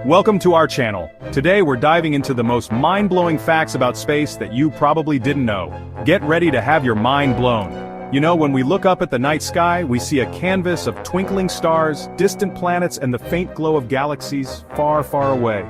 Welcome to our channel. Today we're diving into the most mind-blowing facts about space that you probably didn't know. Get ready to have your mind blown. You know, when we look up at the night sky, we see a canvas of twinkling stars, distant planets, and the faint glow of galaxies far, far away.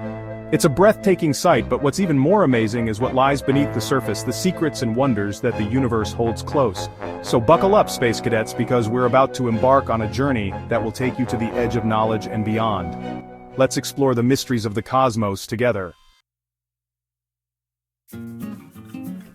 It's a breathtaking sight, but what's even more amazing is what lies beneath the surface, the secrets and wonders that the universe holds close. So buckle up, space cadets, because we're about to embark on a journey that will take you to the edge of knowledge and beyond. Let's explore the mysteries of the cosmos together.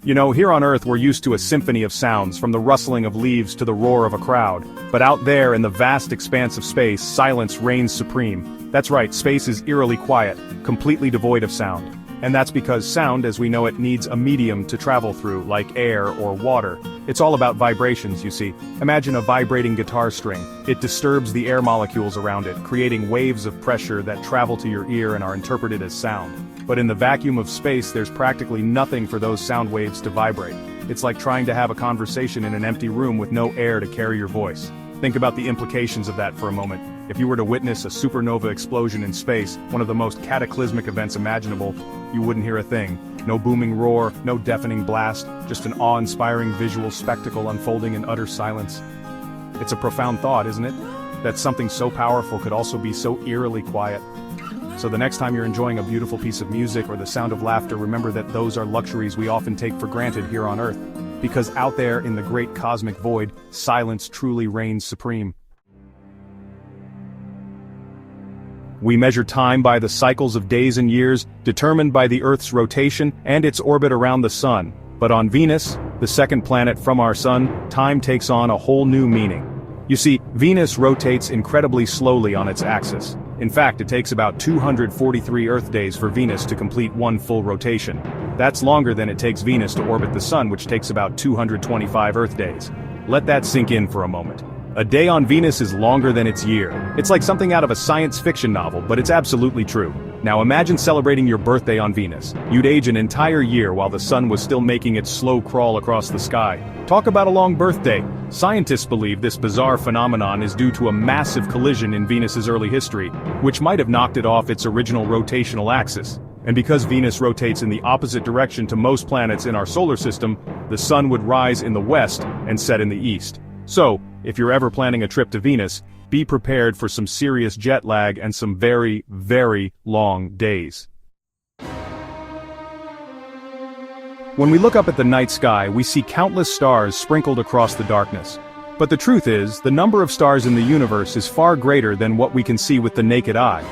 You know, here on Earth we're used to a symphony of sounds, from the rustling of leaves to the roar of a crowd. But out there in the vast expanse of space, silence reigns supreme. That's right, space is eerily quiet, completely devoid of sound. And that's because sound, as we know it, needs a medium to travel through, like air or water. It's all about vibrations, you see. Imagine a vibrating guitar string. It disturbs the air molecules around it, creating waves of pressure that travel to your ear and are interpreted as sound. But in the vacuum of space, there's practically nothing for those sound waves to vibrate. It's like trying to have a conversation in an empty room with no air to carry your voice. Think about the implications of that for a moment. If you were to witness a supernova explosion in space, one of the most cataclysmic events imaginable, you wouldn't hear a thing. No booming roar, no deafening blast, just an awe-inspiring visual spectacle unfolding in utter silence. It's a profound thought, isn't it? That something so powerful could also be so eerily quiet. So the next time you're enjoying a beautiful piece of music or the sound of laughter, remember that those are luxuries we often take for granted here on Earth. Because out there in the great cosmic void, silence truly reigns supreme. We measure time by the cycles of days and years, determined by the Earth's rotation and its orbit around the Sun. But on Venus, the second planet from our Sun, time takes on a whole new meaning. You see, Venus rotates incredibly slowly on its axis. In fact, it takes about 243 Earth days for Venus to complete one full rotation. That's longer than it takes Venus to orbit the Sun, which takes about 225 Earth days. Let that sink in for a moment. A day on Venus is longer than its year. It's like something out of a science fiction novel, but it's absolutely true. Now imagine celebrating your birthday on Venus. You'd age an entire year while the Sun was still making its slow crawl across the sky. Talk about a long birthday. Scientists believe this bizarre phenomenon is due to a massive collision in Venus's early history, which might have knocked it off its original rotational axis. And because Venus rotates in the opposite direction to most planets in our solar system, the Sun would rise in the west and set in the east. So, if you're ever planning a trip to Venus, be prepared for some serious jet lag and some very, very long days. When we look up at the night sky, we see countless stars sprinkled across the darkness. But the truth is, the number of stars in the universe is far greater than what we can see with the naked eye.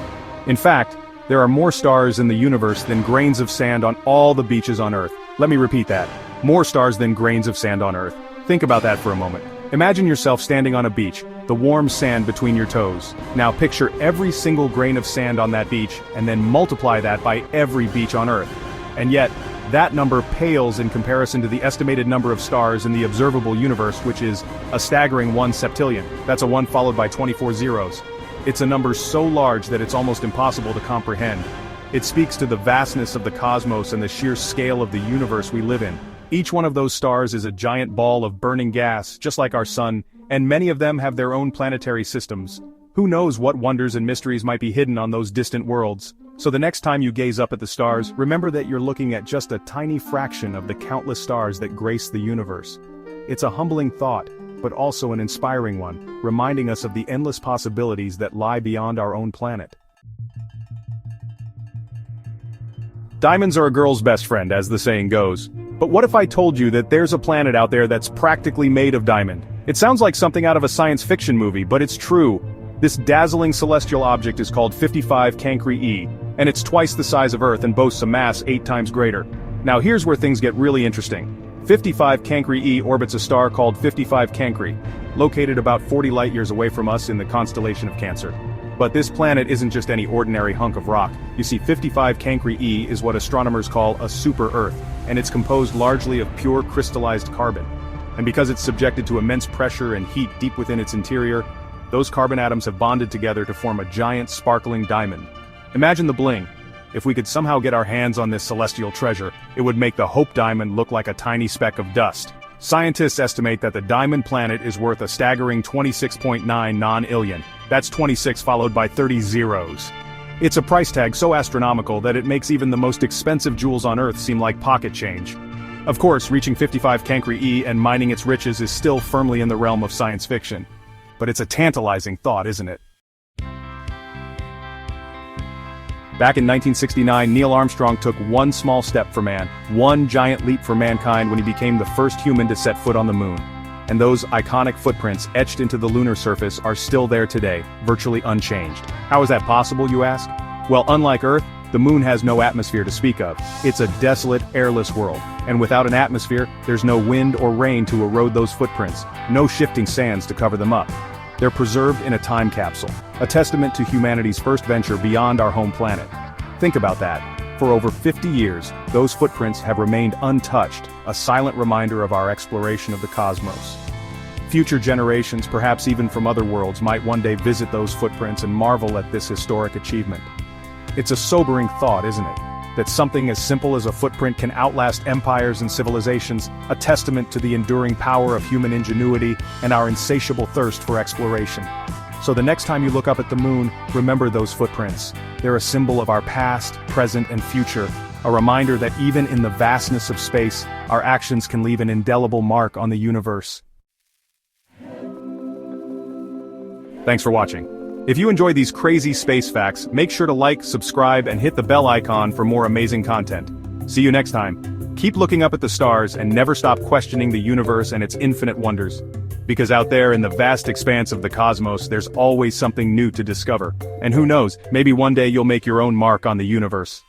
In fact, there are more stars in the universe than grains of sand on all the beaches on Earth. Let me repeat that. More stars than grains of sand on Earth. Think about that for a moment. Imagine yourself standing on a beach, the warm sand between your toes. Now picture every single grain of sand on that beach, and then multiply that by every beach on Earth. And yet, that number pales in comparison to the estimated number of stars in the observable universe, which is a staggering 1 septillion. That's a 1 followed by 24 zeros. It's a number so large that it's almost impossible to comprehend. It speaks to the vastness of the cosmos and the sheer scale of the universe we live in. Each one of those stars is a giant ball of burning gas, just like our Sun, and many of them have their own planetary systems. Who knows what wonders and mysteries might be hidden on those distant worlds? So the next time you gaze up at the stars, remember that you're looking at just a tiny fraction of the countless stars that grace the universe. It's a humbling thought, but also an inspiring one, reminding us of the endless possibilities that lie beyond our own planet. Diamonds are a girl's best friend, as the saying goes. But what if I told you that there's a planet out there that's practically made of diamond? It sounds like something out of a science fiction movie, but it's true. This dazzling celestial object is called 55 Cancri E, and it's twice the size of Earth and boasts a mass 8 times greater. Now here's where things get really interesting. 55 Cancri E orbits a star called 55 Cancri, located about 40 light-years away from us in the constellation of Cancer. But this planet isn't just any ordinary hunk of rock. You see, 55 Cancri E is what astronomers call a super-Earth, and it's composed largely of pure crystallized carbon. And because it's subjected to immense pressure and heat deep within its interior, those carbon atoms have bonded together to form a giant sparkling diamond. Imagine the bling. If we could somehow get our hands on this celestial treasure, it would make the Hope Diamond look like a tiny speck of dust. Scientists estimate that the diamond planet is worth a staggering 26.9 non-illion. That's 26 followed by 30 zeros. It's a price tag so astronomical that it makes even the most expensive jewels on Earth seem like pocket change. Of course, reaching 55 Cancri E and mining its riches is still firmly in the realm of science fiction. But it's a tantalizing thought, isn't it? Back in 1969, Neil Armstrong took one small step for man, one giant leap for mankind when he became the first human to set foot on the moon. And those iconic footprints etched into the lunar surface are still there today, virtually unchanged. How is that possible, you ask? Well, unlike Earth, the moon has no atmosphere to speak of. It's a desolate, airless world. And without an atmosphere, there's no wind or rain to erode those footprints, no shifting sands to cover them up. They're preserved in a time capsule, a testament to humanity's first venture beyond our home planet. Think about that. For over 50 years, those footprints have remained untouched, a silent reminder of our exploration of the cosmos. Future generations, perhaps even from other worlds, might one day visit those footprints and marvel at this historic achievement. It's a sobering thought, isn't it? That something as simple as a footprint can outlast empires and civilizations, a testament to the enduring power of human ingenuity and our insatiable thirst for exploration. So the next time you look up at the moon, remember those footprints. They're a symbol of our past, present, and future, a reminder that even in the vastness of space, our actions can leave an indelible mark on the universe. Thanks for watching. If you enjoy these crazy space facts, make sure to like, subscribe, and hit the bell icon for more amazing content. See you next time. Keep looking up at the stars and never stop questioning the universe and its infinite wonders. Because out there in the vast expanse of the cosmos, there's always something new to discover. And who knows, maybe one day you'll make your own mark on the universe.